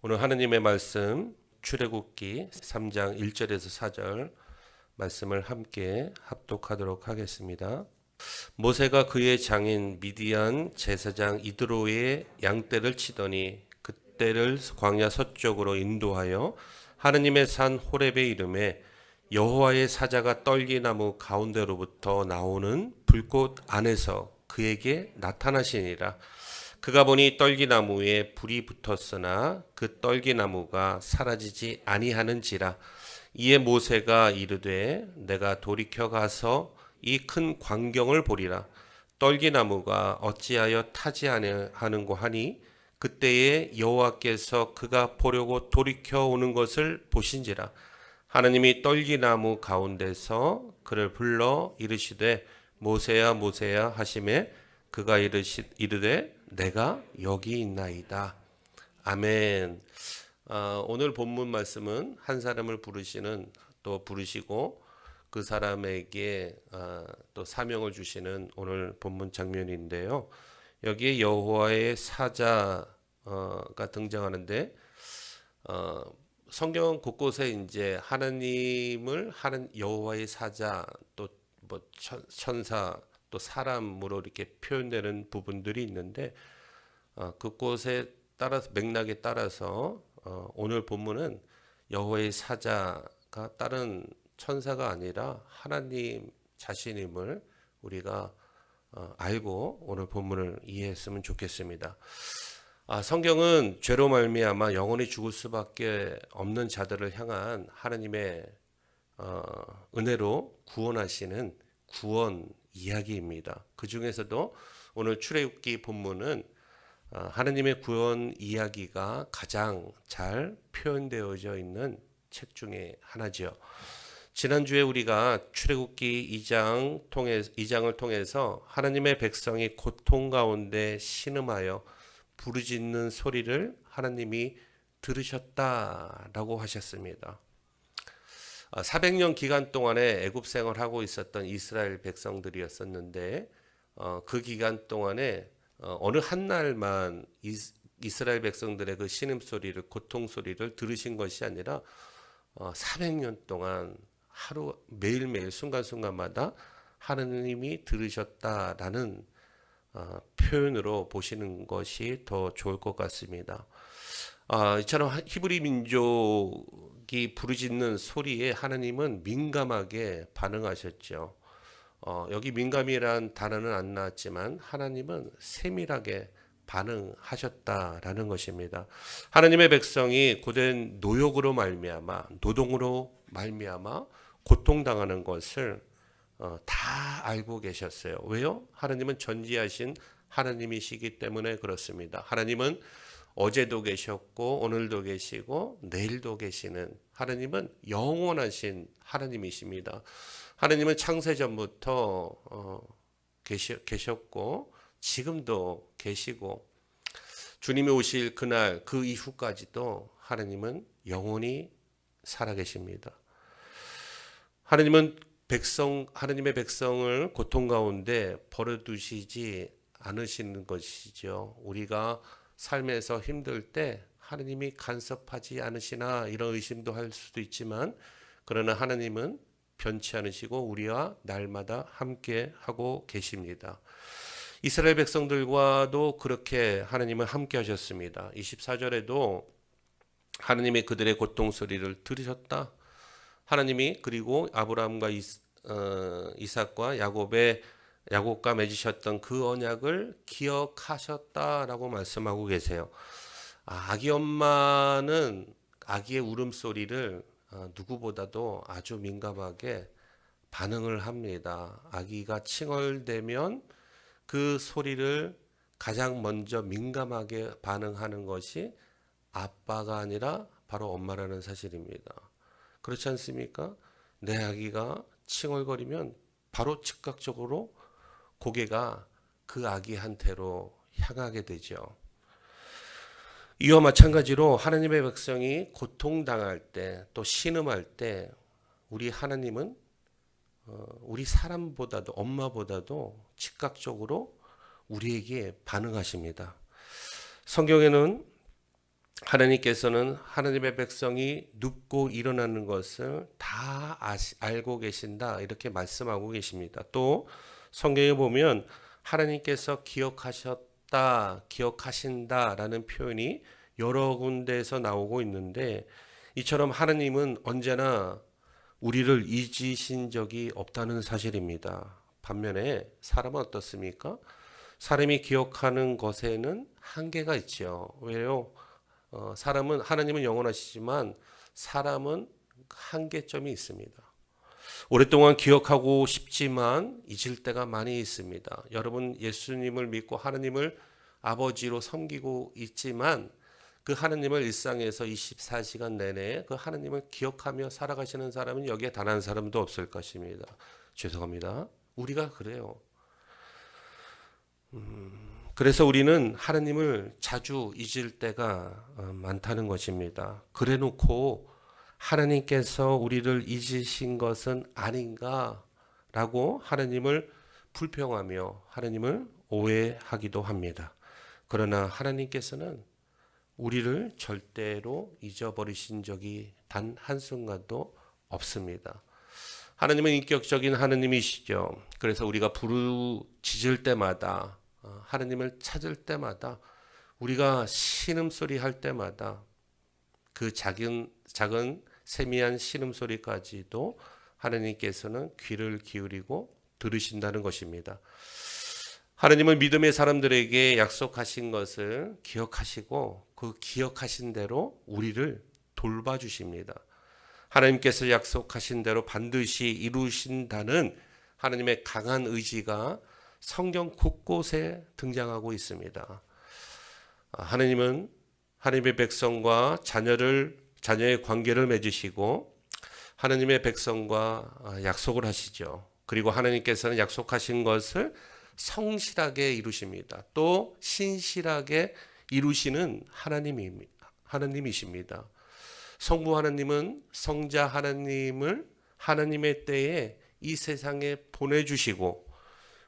오늘 하느님의 말씀 출애굽기 3장 1절에서 4절 말씀을 함께 합독하도록 하겠습니다. 모세가 그의 장인 미디안 제사장 이드로의 양떼를 치더니 그떼를 광야 서쪽으로 인도하여 하느님의 산 호렙에 이르매 여호와의 사자가 떨기나무 가운데로부터 나오는 불꽃 안에서 그에게 나타나시니라. 그가 보니 떨기나무에 불이 붙었으나 그 떨기나무가 사라지지 아니하는지라. 이에 모세가 이르되 내가 돌이켜 가서 이 큰 광경을 보리라. 떨기나무가 어찌하여 타지 아니하는고 하니 그때에 여호와께서 그가 보려고 돌이켜 오는 것을 보신지라. 하나님이 떨기나무 가운데서 그를 불러 이르시되 모세야 모세야 하시매 그가 이르되 내가 여기 있나이다. 아멘. 오늘 본문 말씀은 한 사람을 부르시고 그 사람에게 또 사명을 주시는 오늘 본문 장면인데요. 여기에 여호와의 사자가 등장하는데 성경 곳곳에 이제 하나님을 하는 여호와의 사자 또 뭐 천사 또 사람으로 이렇게 표현되는 부분들이 있는데 그곳에 따라서 맥락에 따라서 오늘 본문은 여호와의 사자가 다른 천사가 아니라 하나님 자신임을 우리가 알고 오늘 본문을 이해했으면 좋겠습니다. 성경은 죄로 말미암아 영원히 죽을 수밖에 없는 자들을 향한 하나님의 은혜로 구원하시는 구원 이야기입니다. 그 중에서도 오늘 출애굽기 본문은 하나님의 구원 이야기가 가장 잘 표현되어져 있는 책 중에 하나죠. 지난주에 우리가 출애굽기 2장을 통해서 하나님의 백성이 고통 가운데 신음하여 부르짖는 소리를 하나님이 들으셨다라고 하셨습니다. 400년 기간 동안에 애굽 생활하고 있었던 이스라엘 백성들이었었는데 그 기간 동안에 어느 한 날만 이스라엘 백성들의 그 신음소리를 고통 소리를 들으신 것이 아니라 400년 동안 하루 매일매일 순간순간마다 하느님이 들으셨다라는 표현으로 보시는 것이 더 좋을 것 같습니다. 이처럼 히브리 민족이 부르짖는 소리에 하나님은 민감하게 반응하셨죠. 여기 민감이란 단어는 안 나왔지만 하나님은 세밀하게 반응하셨다라는 것입니다. 하나님의 백성이 고된 노역으로 말미암아 노동으로 말미암아 고통당하는 것을 다 알고 계셨어요. 왜요? 하나님은 전지하신 하나님이시기 때문에 그렇습니다. 하나님은 어제도 계셨고 오늘도 계시고 내일도 계시는 하나님은 영원하신 하나님이십니다. 하나님은 창세전부터 계셨고 지금도 계시고 주님이 오실 그날 그 이후까지도 하나님은 영원히 살아계십니다. 하나님의 백성을 고통 가운데 버려두시지 않으시는 것이죠. 우리가 삶에서 힘들 때 하나님이 간섭하지 않으시나 이런 의심도 할 수도 있지만 그러나 하나님은 변치 않으시고 우리와 날마다 함께 하고 계십니다. 이스라엘 백성들과도 그렇게 하나님은 함께 하셨습니다. 24절에도 하나님이 그들의 고통 소리를 들으셨다. 하나님이 그리고 아브라함과 이삭과 야곱과 맺으셨던 그 언약을 기억하셨다라고 말씀하고 계세요. 아기 엄마는 아기의 울음소리를 누구보다도 아주 민감하게 반응을 합니다. 아기가 칭얼대면 그 소리를 가장 먼저 민감하게 반응하는 것이 아빠가 아니라 바로 엄마라는 사실입니다. 그렇지 않습니까? 내 아기가 칭얼거리면 바로 즉각적으로 고개가 그 아기한테로 향하게 되죠. 이와 마찬가지로 하나님의 백성이 고통당할 때 또 신음할 때 우리 하나님은 우리 사람보다도 엄마보다도 즉각적으로 우리에게 반응하십니다. 성경에는 하나님께서는 하나님의 백성이 눕고 일어나는 것을 다 알고 계신다, 이렇게 말씀하고 계십니다. 또 성경에 보면 하나님께서 기억하셨다, 기억하신다라는 표현이 여러 군데에서 나오고 있는데, 이처럼 하나님은 언제나 우리를 잊으신 적이 없다는 사실입니다. 반면에 사람은 어떻습니까? 사람이 기억하는 것에는 한계가 있죠. 왜요? 하나님은 영원하시지만 사람은 한계점이 있습니다. 오랫동안 기억하고 싶지만 잊을 때가 많이 있습니다. 여러분, 예수님을 믿고 하나님을 아버지로 섬기고 있지만 그 하나님을 일상에서 24시간 내내 그 하나님을 기억하며 살아가시는 사람은 여기에 단 한 사람도 없을 것입니다. 죄송합니다. 우리가 그래요. 그래서 우리는 하나님을 자주 잊을 때가 많다는 것입니다. 그래 놓고 하나님께서 우리를 잊으신 것은 아닌가라고 하나님을 불평하며 하나님을 오해하기도 합니다. 그러나 하나님께서는 우리를 절대로 잊어버리신 적이 단 한순간도 없습니다. 하나님은 인격적인 하나님이시죠. 그래서 우리가 부르짖을 때마다, 하나님을 찾을 때마다, 우리가 신음소리 할 때마다 그 작은 세미한 신음소리까지도 하나님께서는 귀를 기울이고 들으신다는 것입니다. 하나님은 믿음의 사람들에게 약속하신 것을 기억하시고 그 기억하신 대로 우리를 돌봐주십니다. 하나님께서 약속하신 대로 반드시 이루신다는 하나님의 강한 의지가 성경 곳곳에 등장하고 있습니다. 하나님은 하나님의 백성과 자녀의 관계를 맺으시고 하나님의 백성과 약속을 하시죠. 그리고 하나님께서는 약속하신 것을 성실하게 이루십니다. 또 신실하게 이루시는 하나님이십니다. 성부 하나님은 성자 하나님을 하나님의 때에 이 세상에 보내주시고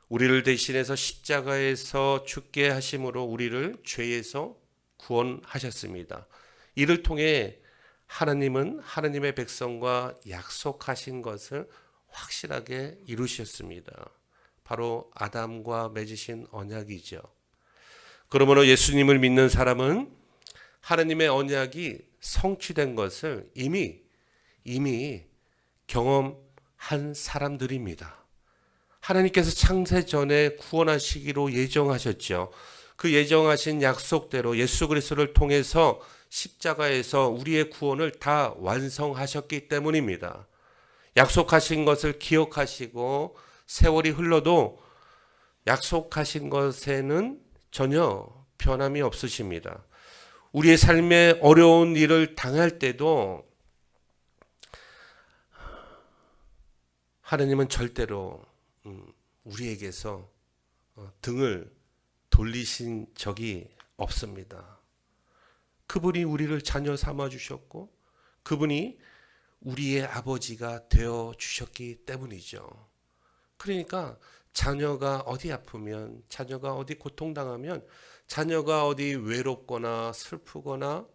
우리를 대신해서 십자가에서 죽게 하심으로 우리를 죄에서 구원하셨습니다. 이를 통해 하나님은 하나님의 백성과 약속하신 것을 확실하게 이루셨습니다. 바로 아담과 맺으신 언약이죠. 그러므로 예수님을 믿는 사람은 하나님의 언약이 성취된 것을 이미 경험한 사람들입니다. 하나님께서 창세 전에 구원하시기로 예정하셨죠. 그 예정하신 약속대로 예수 그리스도를 통해서 십자가에서 우리의 구원을 다 완성하셨기 때문입니다. 약속하신 것을 기억하시고 세월이 흘러도 약속하신 것에는 전혀 변함이 없으십니다. 우리의 삶에 어려운 일을 당할 때도 하나님은 절대로 우리에게서 등을 돌리신 적이 없습니다. 그분이 우리를 자녀 삼아 주셨고 그분이 우리의 아버지가 되어 주셨기 때문이죠. 그러니까 자녀가 어디 아프면, 자녀가 어디 고통당하면, 자녀가 어디 외롭거나 슬프거나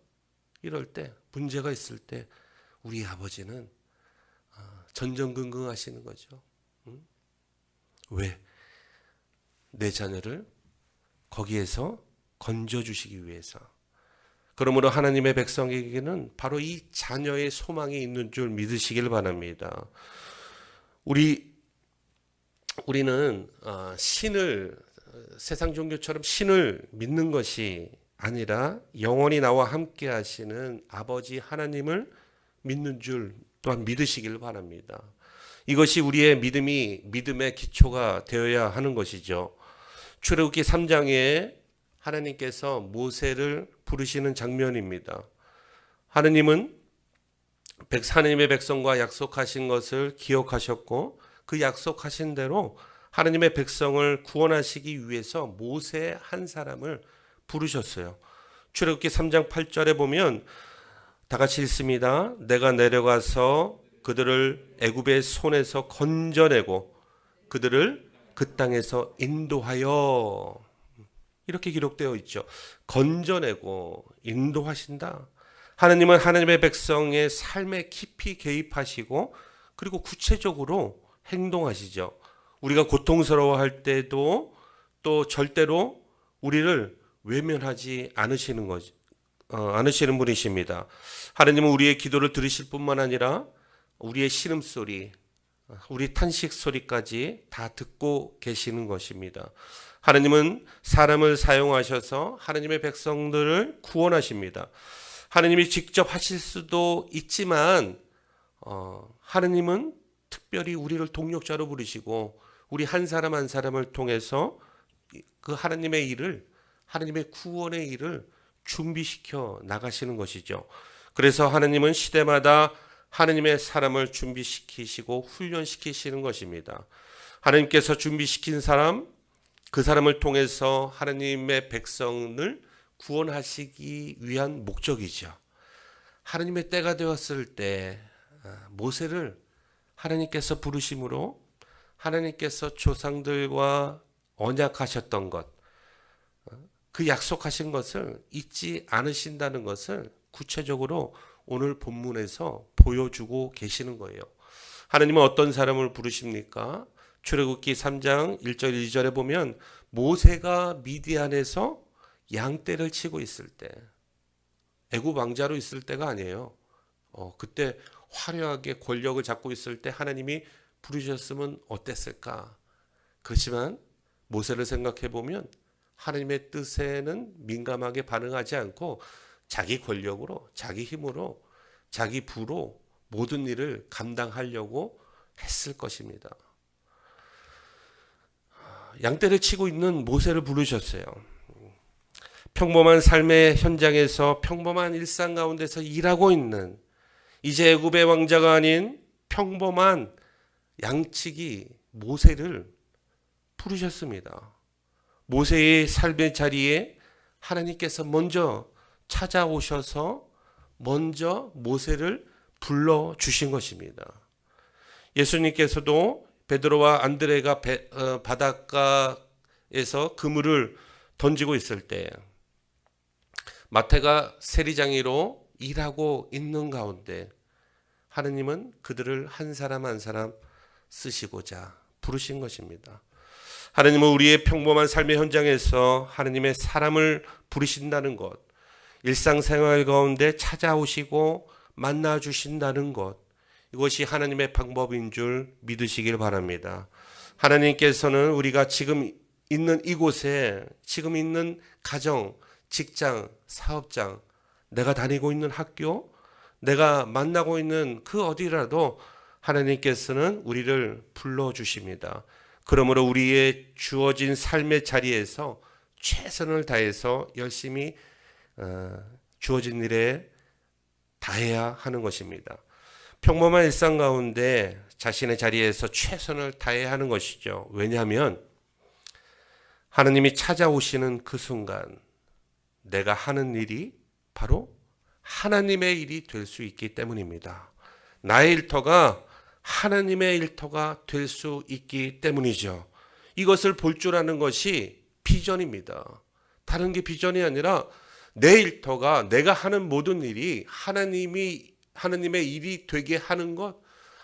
이럴 때, 문제가 있을 때 우리 아버지는 전전긍긍하시는 거죠. 왜? 내 자녀를 거기에서 건져주시기 위해서. 그러므로 하나님의 백성에게는 바로 이 자녀의 소망이 있는 줄 믿으시길 바랍니다. 우리는 세상 종교처럼 신을 믿는 것이 아니라 영원히 나와 함께 하시는 아버지 하나님을 믿는 줄 또한 믿으시길 바랍니다. 이것이 우리의 믿음의 기초가 되어야 하는 것이죠. 출애굽기 3장에 하나님께서 모세를 부르시는 장면입니다. 하나님의 백성과 약속하신 것을 기억하셨고 그 약속하신 대로 하나님의 백성을 구원하시기 위해서 모세 한 사람을 부르셨어요. 출애굽기 3장 8절에 보면 다 같이 읽습니다. 내가 내려가서 그들을 애굽의 손에서 건져내고 그들을 그 땅에서 인도하여. 이렇게 기록되어 있죠. 건져내고 인도하신다. 하나님은 하나님의 백성의 삶에 깊이 개입하시고 그리고 구체적으로 행동하시죠. 우리가 고통스러워할 때도 또 절대로 우리를 외면하지 않으시는 거죠. 않으시는 분이십니다. 하나님은 우리의 기도를 들으실 뿐만 아니라 우리의 신음소리, 우리 탄식 소리까지 다 듣고 계시는 것입니다. 하나님은 사람을 사용하셔서 하나님의 백성들을 구원하십니다. 하나님이 직접 하실 수도 있지만 하나님은 특별히 우리를 동력자로 부르시고 우리 한 사람 한 사람을 통해서 그 하나님의 일을, 하나님의 구원의 일을 준비시켜 나가시는 것이죠. 그래서 하나님은 시대마다 하나님의 사람을 준비시키시고 훈련시키시는 것입니다. 하나님께서 준비시킨 사람, 그 사람을 통해서 하나님의 백성을 구원하시기 위한 목적이죠. 하나님의 때가 되었을 때 모세를 하나님께서 부르심으로 하나님께서 조상들과 언약하셨던 것, 그 약속하신 것을 잊지 않으신다는 것을 구체적으로 오늘 본문에서 보여주고 계시는 거예요. 하나님은 어떤 사람을 부르십니까? 출애굽기 3장 1절 2절에 보면 모세가 미디안에서 양떼를 치고 있을 때, 애굽 왕자로 있을 때가 아니에요. 그때 화려하게 권력을 잡고 있을 때 하나님이 부르셨으면 어땠을까? 그렇지만 모세를 생각해 보면 하나님의 뜻에는 민감하게 반응하지 않고 자기 권력으로, 자기 힘으로, 자기 부로 모든 일을 감당하려고 했을 것입니다. 양떼를 치고 있는 모세를 부르셨어요. 평범한 삶의 현장에서 평범한 일상 가운데서 일하고 있는 이제 애굽의 왕자가 아닌 평범한 양치기 모세를 부르셨습니다. 모세의 삶의 자리에 하나님께서 먼저 찾아오셔서 먼저 모세를 불러주신 것입니다. 예수님께서도 베드로와 안드레가 바닷가에서 그물을 던지고 있을 때 마태가 세리장이로 일하고 있는 가운데 하느님은 그들을 한 사람 한 사람 쓰시고자 부르신 것입니다. 하느님은 우리의 평범한 삶의 현장에서 하느님의 사람을 부르신다는 것, 일상생활 가운데 찾아오시고 만나주신다는 것, 이것이 하나님의 방법인 줄 믿으시길 바랍니다. 하나님께서는 우리가 지금 있는 이곳에, 지금 있는 가정, 직장, 사업장, 내가 다니고 있는 학교, 내가 만나고 있는 그 어디라도 하나님께서는 우리를 불러주십니다. 그러므로 우리의 주어진 삶의 자리에서 최선을 다해서 열심히 주어진 일에 다해야 하는 것입니다. 평범한 일상 가운데 자신의 자리에서 최선을 다해야 하는 것이죠. 왜냐하면 하나님이 찾아오시는 그 순간 내가 하는 일이 바로 하나님의 일이 될 수 있기 때문입니다. 나의 일터가 하나님의 일터가 될 수 있기 때문이죠. 이것을 볼 줄 아는 것이 비전입니다. 다른 게 비전이 아니라 내 일터가, 내가 하는 모든 일이 하나님의 일이 되게 하는 것,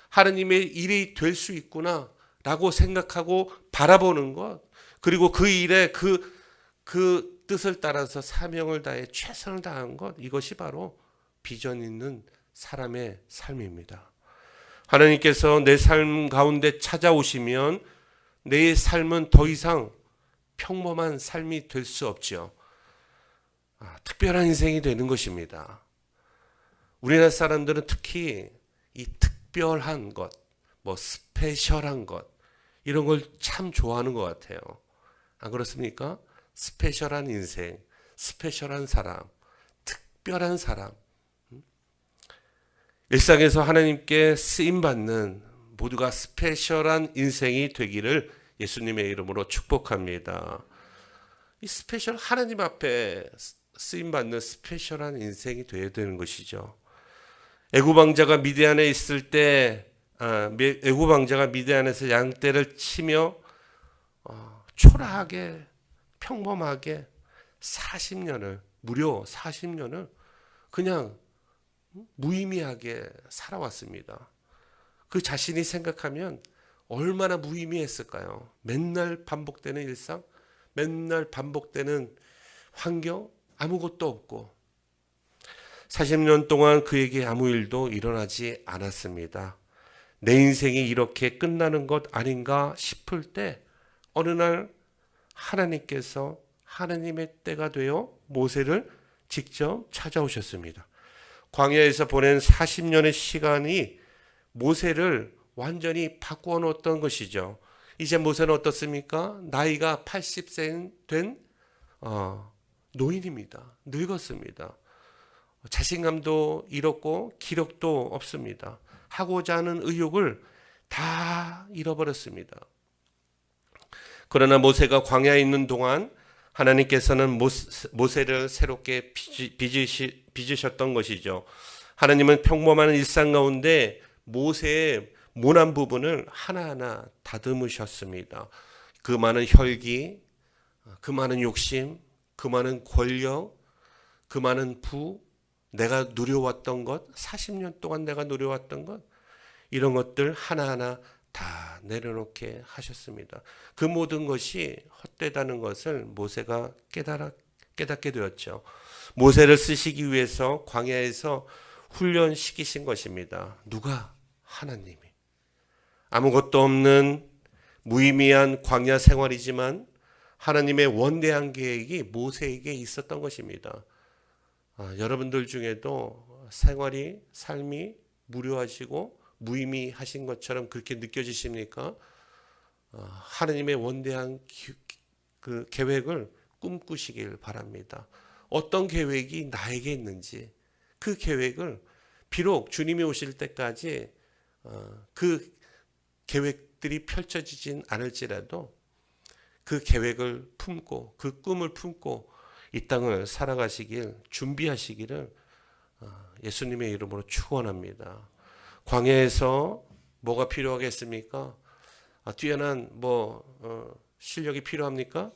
하나님의 일이 될 수 있구나 라고 생각하고 바라보는 것, 그리고 그 일에 그 뜻을 따라서 사명을 다해 최선을 다한 것, 이것이 바로 비전 있는 사람의 삶입니다. 하나님께서 내 삶 가운데 찾아오시면 내 삶은 더 이상 평범한 삶이 될 수 없죠. 특별한 인생이 되는 것입니다. 우리나라 사람들은 특히 이 특별한 것, 스페셜한 것, 이런 걸 참 좋아하는 것 같아요. 안 그렇습니까? 스페셜한 인생, 스페셜한 사람, 특별한 사람. 일상에서 하나님께 쓰임받는 모두가 스페셜한 인생이 되기를 예수님의 이름으로 축복합니다. 이 스페셜, 하나님 앞에 쓰임받는 스페셜한 인생이 되어야 되는 것이죠. 애굽 왕자가 미디안에 있을 때, 애굽 왕자가 미디안에서 양떼를 치며 초라하게, 평범하게 무려 40년을 그냥 무의미하게 살아왔습니다. 그 자신이 생각하면 얼마나 무의미했을까요? 맨날 반복되는 일상, 맨날 반복되는 환경, 아무것도 없고 40년 동안 그에게 아무 일도 일어나지 않았습니다. 내 인생이 이렇게 끝나는 것 아닌가 싶을 때 어느 날 하나님께서 하나님의 때가 되어 모세를 직접 찾아오셨습니다. 광야에서 보낸 40년의 시간이 모세를 완전히 바꾸어 놓았던 것이죠. 이제 모세는 어떻습니까? 나이가 80세 된 노인입니다. 늙었습니다. 자신감도 잃었고 기력도 없습니다. 하고자 하는 의욕을 다 잃어버렸습니다. 그러나 모세가 광야에 있는 동안 하나님께서는 모세를 새롭게 빚으셨던 것이죠. 하나님은 평범한 일상 가운데 모세의 모난 부분을 하나하나 다듬으셨습니다. 그 많은 혈기, 그 많은 욕심, 그 많은 권력, 그 많은 부, 내가 누려왔던 것, 40년 동안 내가 누려왔던 것, 이런 것들 하나하나 다 내려놓게 하셨습니다. 그 모든 것이 헛되다는 것을 모세가 깨닫게 되었죠. 모세를 쓰시기 위해서 광야에서 훈련시키신 것입니다. 누가? 하나님이. 아무것도 없는 무의미한 광야 생활이지만 하나님의 원대한 계획이 모세에게 있었던 것입니다. 여러분들 중에도 삶이 무료하시고 무의미하신 것처럼 그렇게 느껴지십니까? 하나님의 원대한 그 계획을 꿈꾸시길 바랍니다. 어떤 계획이 나에게 있는지 그 계획을 비록 주님이 오실 때까지 그 계획들이 펼쳐지진 않을지라도 그 계획을 품고 그 꿈을 품고 이 땅을 살아가시길 준비하시기를 예수님의 이름으로 축원합니다. 광야에서 뭐가 필요하겠습니까? 뛰어난 실력이 필요합니까?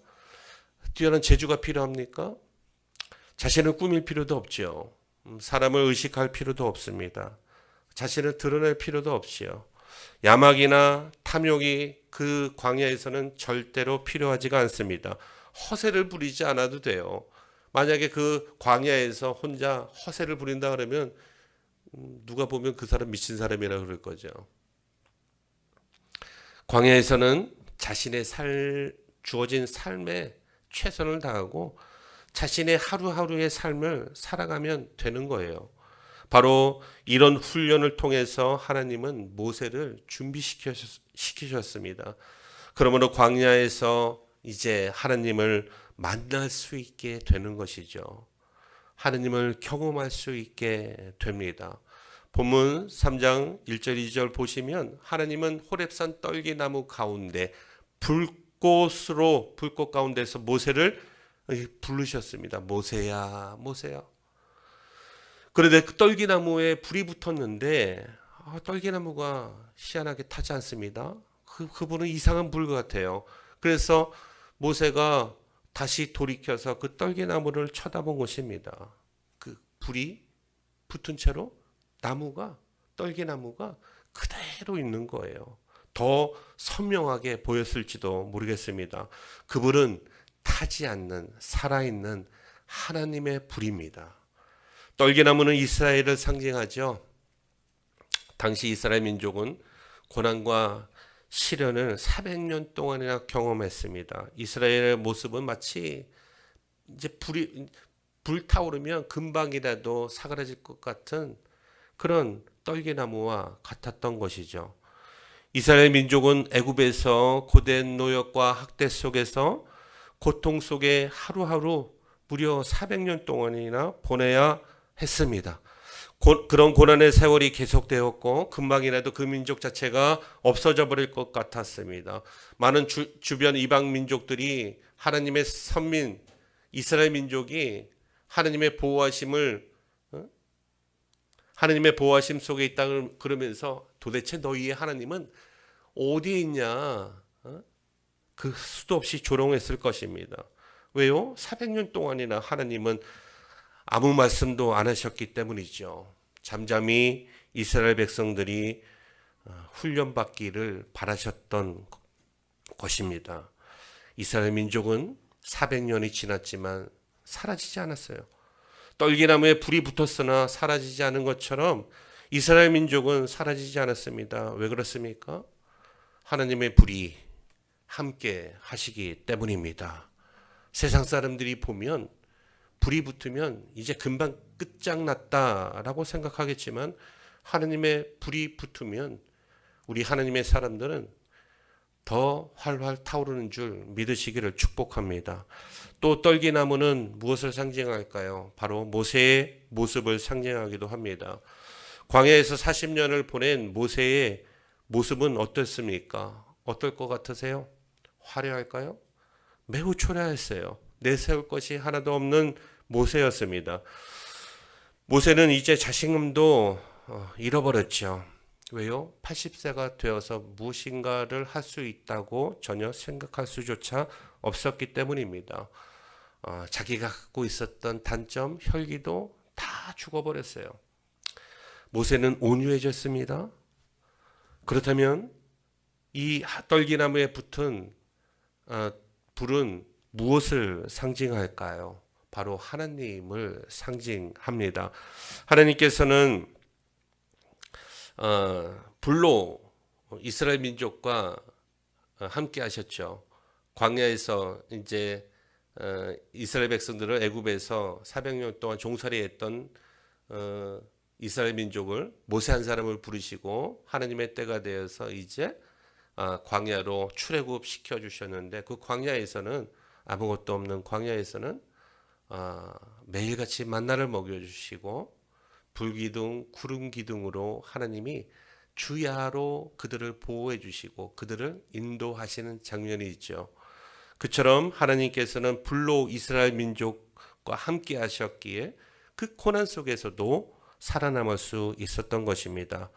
뛰어난 재주가 필요합니까? 자신을 꾸밀 필요도 없지요. 사람을 의식할 필요도 없습니다. 자신을 드러낼 필요도 없지요. 야막이나 탐욕이 그 광야에서는 절대로 필요하지가 않습니다. 허세를 부리지 않아도 돼요. 만약에 그 광야에서 혼자 허세를 부린다 그러면 누가 보면 그 사람 미친 사람이라 그럴 거죠. 광야에서는 자신의 주어진 삶에 최선을 다하고 자신의 하루하루의 삶을 살아가면 되는 거예요. 바로 이런 훈련을 통해서 하나님은 모세를 준비시키셨습니다. 그러므로 광야에서 이제 하나님을 만날 수 있게 되는 것이죠. 하나님을 경험할 수 있게 됩니다. 본문 3장 1절 2절 보시면 하나님은 호렙산 떨기나무 가운데 불꽃 가운데서 모세를 부르셨습니다. 모세야, 모세야. 그런데 그 떨기나무에 불이 붙었는데 떨기나무가 희한하게 타지 않습니다. 그분은 이상한 불 같아요. 그래서 모세가 다시 돌이켜서 그 떨기나무를 쳐다본 것입니다. 그 불이 붙은 채로 떨기나무가 그대로 있는 거예요. 더 선명하게 보였을지도 모르겠습니다. 그불은 타지 않는 살아있는 하나님의 불입니다. 떨기나무는 이스라엘을 상징하죠. 당시 이스라엘 민족은 고난과 시련을 400년 동안이나 경험했습니다. 이스라엘의 모습은 마치 이제 불타오르면 금방이라도 사그라질 것 같은 그런 떨기나무와 같았던 것이죠. 이스라엘 민족은 애굽에서 고된 노역과 학대 속에서 고통 속에 하루하루 무려 400년 동안이나 보내야 했습니다. 그런 고난의 세월이 계속되었고 금방이라도 그 민족 자체가 없어져 버릴 것 같았습니다. 많은 주변 이방 민족들이 하나님의 선민 이스라엘 민족이 하나님의 보호하심 속에 있다 그러면서 도대체 너희의 하나님은 어디에 있냐? 그 수도 없이 조롱했을 것입니다. 왜요? 400년 동안이나 하나님은 아무 말씀도 안 하셨기 때문이죠. 잠잠히 이스라엘 백성들이 훈련받기를 바라셨던 것입니다. 이스라엘 민족은 400년이 지났지만 사라지지 않았어요. 떨기나무에 불이 붙었으나 사라지지 않은 것처럼 이스라엘 민족은 사라지지 않았습니다. 왜 그렇습니까? 하나님의 불이 함께 하시기 때문입니다. 세상 사람들이 보면 불이 붙으면 이제 금방 끝장났다라고 생각하겠지만 하나님의 불이 붙으면 우리 하나님의 사람들은 더 활활 타오르는 줄 믿으시기를 축복합니다. 또 떨기나무는 무엇을 상징할까요? 바로 모세의 모습을 상징하기도 합니다. 광야에서 40년을 보낸 모세의 모습은 어떻습니까? 어떨 것 같으세요? 화려할까요? 매우 초라했어요. 내세울 것이 하나도 없는 모세였습니다. 모세는 이제 자신감도 잃어버렸죠. 왜요? 80세가 되어서 무엇인가를 할 수 있다고 전혀 생각할 수조차 없었기 때문입니다. 자기가 갖고 있었던 단점, 혈기도 다 죽어버렸어요. 모세는 온유해졌습니다. 그렇다면 이 떨기나무에 붙은 불은 무엇을 상징할까요? 바로 하나님을 상징합니다. 하나님께서는 불로 이스라엘 민족과 함께 하셨죠. 광야에서 이제 이스라엘 백성들을 애굽에서 400년 동안 종살이했던 이스라엘 민족을 모세 한 사람을 부르시고 하나님의 때가 되어서 이제 광야로 출애굽 시켜 주셨는데 그 광야에서는 아무것도 없는 광야에서는 매일같이 만나를 먹여주시고 불기둥 구름 기둥으로 하나님이 주야로 그들을 보호해 주시고 그들을 인도하시는 장면이 있죠. 그처럼 하나님께서는 불로 이스라엘 민족과 함께 하셨기에 그 고난 속에서도 살아남을 수 있었던 것입니다.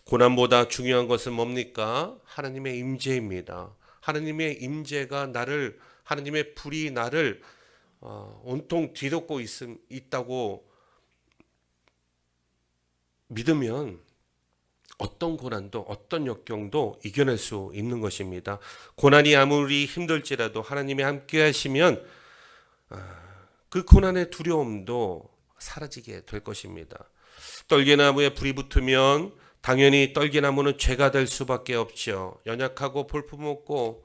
고난보다 중요한 것은 뭡니까? 하나님의 임재입니다. 하나님의 임재가 나를, 하나님의 불이 나를 온통 뒤덮고 있다고 믿으면 어떤 고난도 어떤 역경도 이겨낼 수 있는 것입니다. 고난이 아무리 힘들지라도 하나님이 함께 하시면 그 고난의 두려움도 사라지게 될 것입니다. 떨기나무에 불이 붙으면 당연히 떨기나무는 죄가 될 수밖에 없죠. 연약하고 볼품없고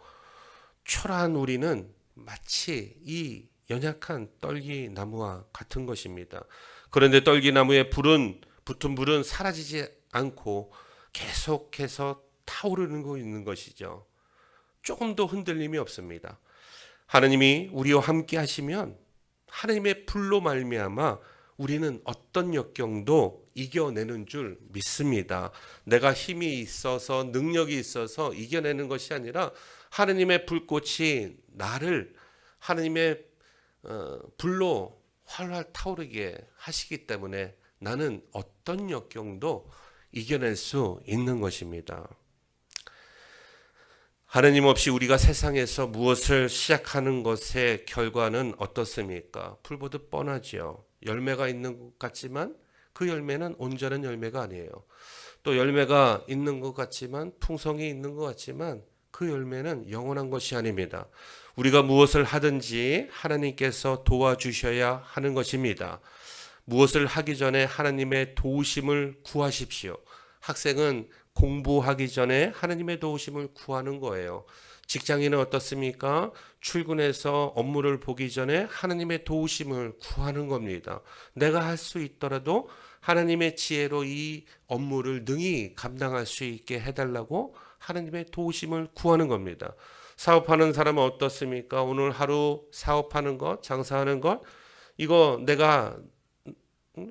초라한 우리는 마치 이 연약한 떨기나무와 같은 것입니다. 그런데 떨기나무에 붙은 불은 사라지지 않고 계속해서 타오르고 있는 것이죠. 조금도 흔들림이 없습니다. 하나님이 우리와 함께 하시면 하나님의 불로 말미암아 우리는 어떤 역경도 이겨내는 줄 믿습니다. 내가 힘이 있어서 능력이 있어서 이겨내는 것이 아니라 하나님의 불꽃이 나를 하나님의 불로 활활 타오르게 하시기 때문에 나는 어떤 역경도 이겨낼 수 있는 것입니다. 하나님 없이 우리가 세상에서 무엇을 시작하는 것의 결과는 어떻습니까? 풀보듯 뻔하지요. 열매가 있는 것 같지만 그 열매는 온전한 열매가 아니에요. 또 열매가 있는 것 같지만 풍성이 있는 것 같지만 그 열매는 영원한 것이 아닙니다. 우리가 무엇을 하든지 하나님께서 도와주셔야 하는 것입니다. 무엇을 하기 전에 하나님의 도우심을 구하십시오. 학생은 공부하기 전에 하나님의 도우심을 구하는 거예요. 직장인은 어떻습니까? 출근해서 업무를 보기 전에 하나님의 도우심을 구하는 겁니다. 내가 할 수 있더라도 하나님의 지혜로 이 업무를 능히 감당할 수 있게 해달라고 하나님의 도우심을 구하는 겁니다. 사업하는 사람은 어떻습니까? 오늘 하루 사업하는 것, 장사하는 것, 이거 내가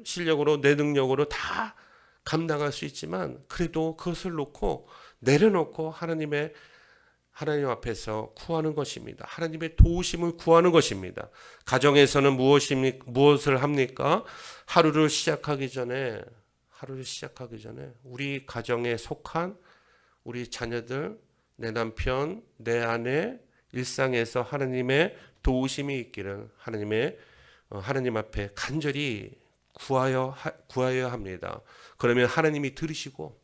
실력으로 내 능력으로 다 감당할 수 있지만 그래도 그것을 놓고 내려놓고 하나님 앞에서 구하는 것입니다. 하나님의 도우심을 구하는 것입니다. 가정에서는 무엇을 합니까? 하루를 시작하기 전에 우리 가정에 속한 우리 자녀들, 내 남편, 내 아내 일상에서 하나님의 도우심이 있기를 하나님 앞에 간절히 구하여야 합니다. 그러면 하나님이 들으시고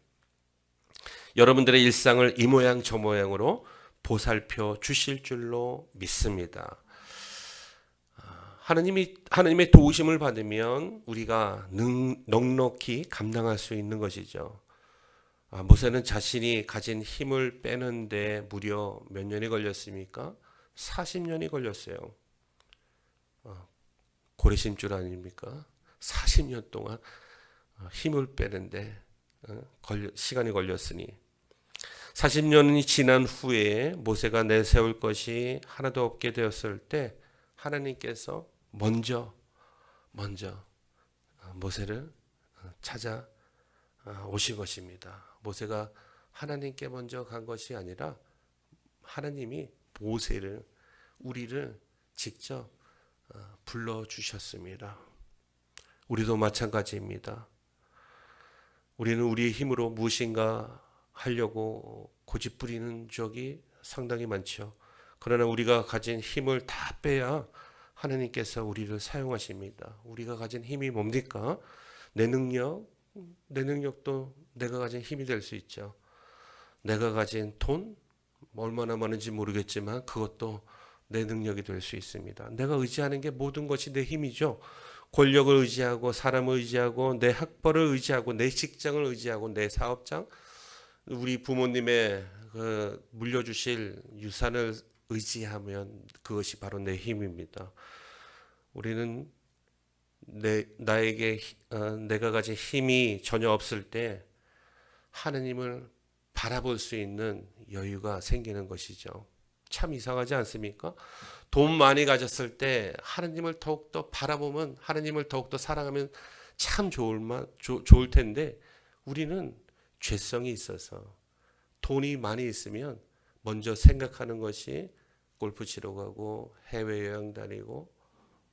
여러분들의 일상을 이 모양 저 모양으로 보살펴 주실 줄로 믿습니다. 하나님의 도우심을 받으면 우리가 넉넉히 감당할 수 있는 것이죠. 모세는 자신이 가진 힘을 빼는데 무려 몇 년이 걸렸습니까? 40년이 걸렸어요. 고래심줄 아닙니까? 40년 동안 힘을 빼는데 시간이 걸렸으니 40년이 지난 후에 모세가 내세울 것이 하나도 없게 되었을 때 하나님께서 먼저 모세를 찾아 오신 것입니다. 모세가 하나님께 먼저 간 것이 아니라 하나님이 우리를 직접 불러주셨습니다. 우리도 마찬가지입니다. 우리는 우리의 힘으로 무엇인가 하려고 고집부리는 적이 상당히 많죠. 그러나 우리가 가진 힘을 다 빼야 하나님께서 우리를 사용하십니다. 우리가 가진 힘이 뭡니까? 내 능력도 내가 가진 힘이 될 수 있죠. 내가 가진 돈, 얼마나 많은지 모르겠지만 그것도 내 능력이 될 수 있습니다. 내가 의지하는 게 모든 것이 내 힘이죠. 권력을 의지하고 사람을 의지하고 내 학벌을 의지하고 내 직장을 의지하고 내 사업장, 우리 부모님의 물려주실 유산을 의지하면 그것이 바로 내 힘입니다. 우리는 내가 가진 힘이 전혀 없을 때 하느님을 바라볼 수 있는 여유가 생기는 것이죠. 참 이상하지 않습니까? 돈 많이 가졌을 때 하느님을 더욱더 바라보면, 하느님을 더욱더 사랑하면 참 좋을 텐데 우리는 죄성이 있어서 돈이 많이 있으면 먼저 생각하는 것이 골프 치러 가고 해외여행 다니고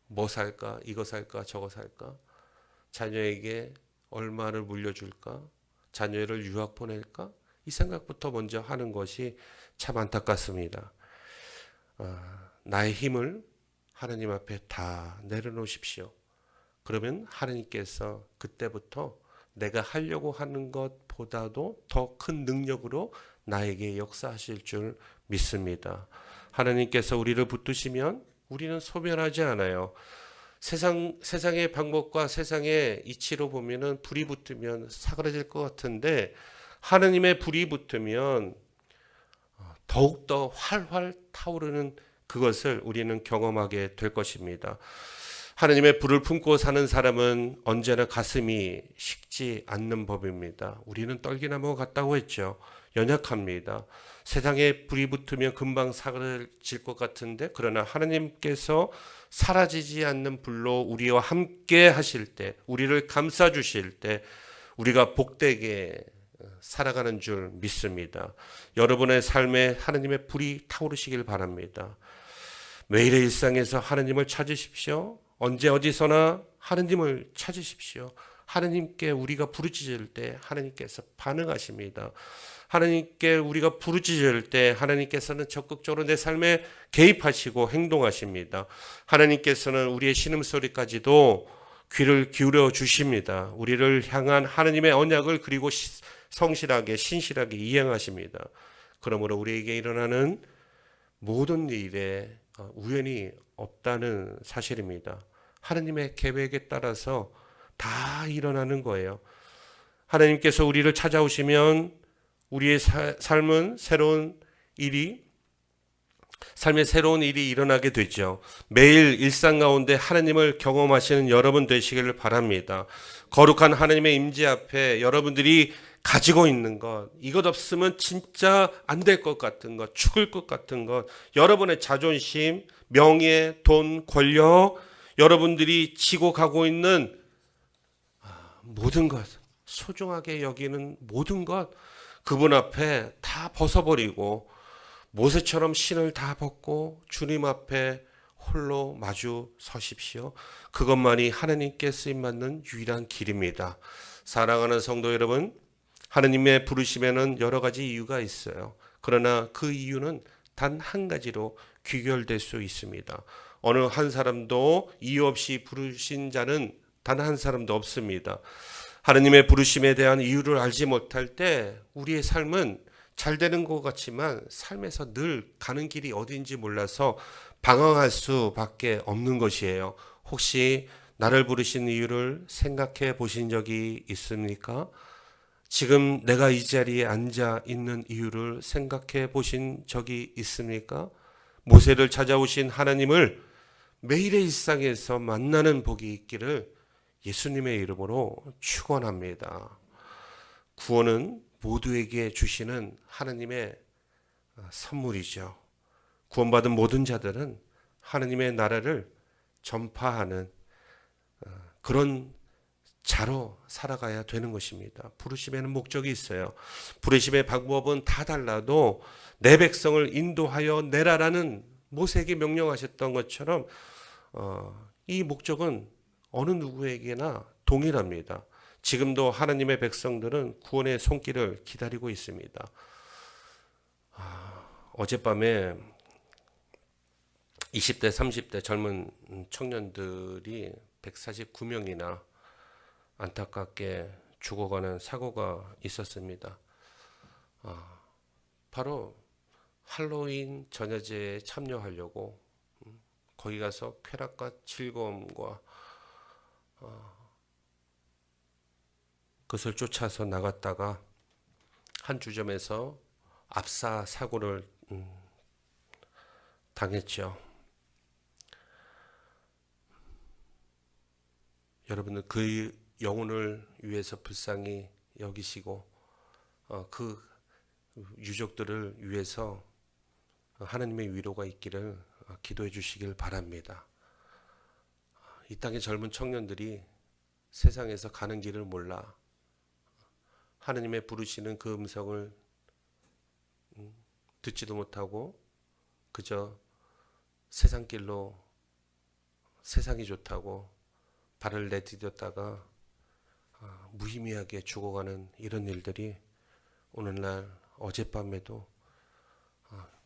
뭐 살까, 이거 살까, 저거 살까, 자녀에게 얼마를 물려줄까, 자녀를 유학 보낼까, 이 생각부터 먼저 하는 것이 참 안타깝습니다. 나의 힘을 하나님 앞에 다 내려놓으십시오. 그러면 하나님께서 그때부터 내가 하려고 하는 것보다도 더 큰 능력으로 나에게 역사하실 줄 믿습니다. 하나님께서 우리를 붙드시면 우리는 소멸하지 않아요. 세상의 방법과 세상의 이치로 보면은 불이 붙으면 사그라질 것 같은데 하나님의 불이 붙으면 더욱더 활활 타오르는 그것을 우리는 경험하게 될 것입니다. 하나님의 불을 품고 사는 사람은 언제나 가슴이 식지 않는 법입니다. 우리는 떨기나무 같다고 했죠. 연약합니다. 세상에 불이 붙으면 금방 사그라질 것 같은데 그러나 하나님께서 사라지지 않는 불로 우리와 함께 하실 때, 우리를 감싸 주실 때 우리가 복되게 살아가는 줄 믿습니다. 여러분의 삶에 하나님의 불이 타오르시길 바랍니다. 매일의 일상에서 하나님을 찾으십시오. 언제 어디서나 하나님을 찾으십시오. 하나님께 우리가 부르짖을 때 하나님께서 반응하십니다. 하나님께 우리가 부르짖을 때 하나님께서는 적극적으로 내 삶에 개입하시고 행동하십니다. 하나님께서는 우리의 신음소리까지도 귀를 기울여 주십니다. 우리를 향한 하나님의 언약을 그리고 성실하게 신실하게 이행하십니다. 그러므로 우리에게 일어나는 모든 일에 우연이 없다는 사실입니다. 하나님의 계획에 따라서 다 일어나는 거예요. 하나님께서 우리를 찾아오시면 우리의 삶의 새로운 일이 일어나게 되죠. 매일 일상 가운데 하나님을 경험하시는 여러분 되시기를 바랍니다. 거룩한 하나님의 임재 앞에 여러분들이 가지고 있는 것, 이것 없으면 진짜 안 될 것 같은 것, 죽을 것 같은 것, 여러분의 자존심, 명예, 돈, 권력, 여러분들이 지고 가고 있는 모든 것, 소중하게 여기는 모든 것, 그분 앞에 다 벗어버리고 모세처럼 신을 다 벗고 주님 앞에 홀로 마주 서십시오. 그것만이 하나님께 쓰임받는 유일한 길입니다. 사랑하는 성도 여러분, 하나님의 부르심에는 여러 가지 이유가 있어요. 그러나 그 이유는 단 한 가지로 귀결될 수 있습니다. 어느 한 사람도 이유 없이 부르신 자는 단 한 사람도 없습니다. 하느님의 부르심에 대한 이유를 알지 못할 때 우리의 삶은 잘 되는 것 같지만 삶에서 늘 가는 길이 어딘지 몰라서 방황할 수밖에 없는 것이에요. 혹시 나를 부르신 이유를 생각해 보신 적이 있습니까? 지금 내가 이 자리에 앉아 있는 이유를 생각해 보신 적이 있습니까? 모세를 찾아오신 하나님을 매일의 일상에서 만나는 복이 있기를 예수님의 이름으로 축원합니다. 구원은 모두에게 주시는 하나님의 선물이죠. 구원받은 모든 자들은 하나님의 나라를 전파하는 그런 자로 살아가야 되는 것입니다. 부르심에는 목적이 있어요. 부르심의 방법은 다 달라도 내 백성을 인도하여 내라라는 모세에게 명령하셨던 것처럼 이 목적은 어느 누구에게나 동일합니다. 지금도 하나님의 백성들은 구원의 손길을 기다리고 있습니다. 어젯밤에 20대, 30대 젊은 청년들이 149명이나 안타깝게 죽어가는 사고가 있었습니다. 바로 할로윈 전야제에 참여하려고 거기 가서 쾌락과 즐거움과 그것을 쫓아서 나갔다가 한 주점에서 압사 사고를 당했죠. 여러분들 그 영혼을 위해서 불쌍히 여기시고 그 유족들을 위해서 하나님의 위로가 있기를 기도해 주시길 바랍니다. 이 땅의 젊은 청년들이 세상에서 가는 길을 몰라 하나님의 부르시는 그 음성을 듣지도 못하고 그저 세상 길로 세상이 좋다고 발을 내디뎠다가 무의미하게 죽어가는 이런 일들이 오늘날 어젯밤에도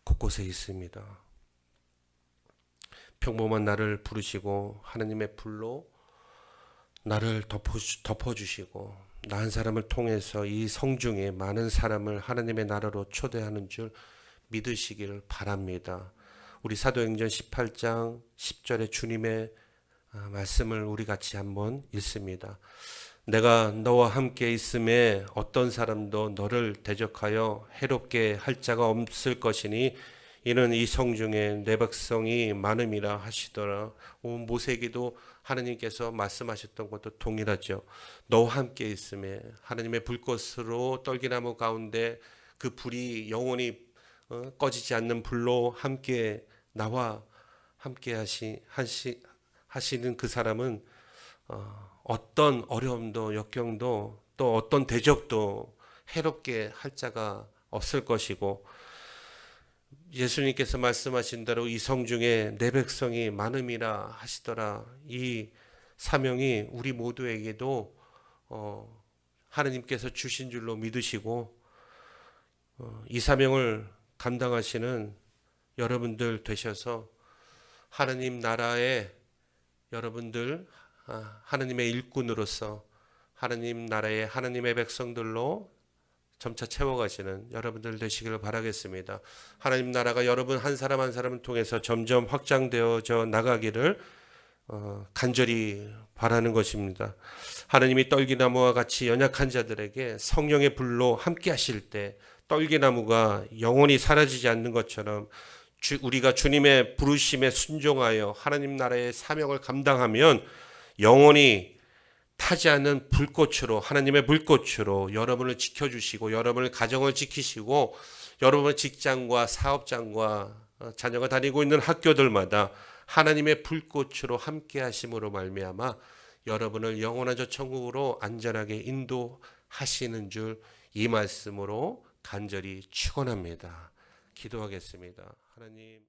곳곳에 있습니다. 평범한 나를 부르시고 하나님의 불로 나를 덮어주시고 나 한 사람을 통해서 이 성중에 많은 사람을 하나님의 나라로 초대하는 줄 믿으시기를 바랍니다. 우리 사도행전 18장 10절에 주님의 말씀을 우리 같이 한번 읽습니다. 내가 너와 함께 있음에 어떤 사람도 너를 대적하여 해롭게 할 자가 없을 것이니 이는 이 성중에 내 백성이 많음이라 하시더라. 모세에게도 하나님께서 말씀하셨던 것도 동일하죠. 너와 함께 있음에 하나님의 불꽃으로 떨기나무 가운데 그 불이 영원히 꺼지지 않는 불로 함께 나와 함께 하시는 그 사람은 어떤 어려움도 역경도 또 어떤 대적도 해롭게 할 자가 없을 것이고 예수님께서 말씀하신 대로 이 성중에 내 백성이 많음이라 하시더라. 이 사명이 우리 모두에게도 하나님께서 주신 줄로 믿으시고 이 사명을 감당하시는 여러분들 되셔서 하나님 나라에 여러분들 하나님의 일꾼으로서 하나님 나라의 하나님의 백성들로 점차 채워가시는 여러분들 되시기를 바라겠습니다. 하나님 나라가 여러분 한 사람 한 사람을 통해서 점점 확장되어져 나가기를 간절히 바라는 것입니다. 하나님이 떨기나무와 같이 연약한 자들에게 성령의 불로 함께 하실 때 떨기나무가 영원히 사라지지 않는 것처럼 우리가 주님의 부르심에 순종하여 하나님 나라의 사명을 감당하면 영원히 타지 않는 불꽃으로 하나님의 불꽃으로 여러분을 지켜주시고 여러분의 가정을 지키시고 여러분의 직장과 사업장과 자녀가 다니고 있는 학교들마다 하나님의 불꽃으로 함께 하심으로 말미암아 여러분을 영원한 저 천국으로 안전하게 인도하시는 줄 이 말씀으로 간절히 축원합니다. 기도하겠습니다. 하나님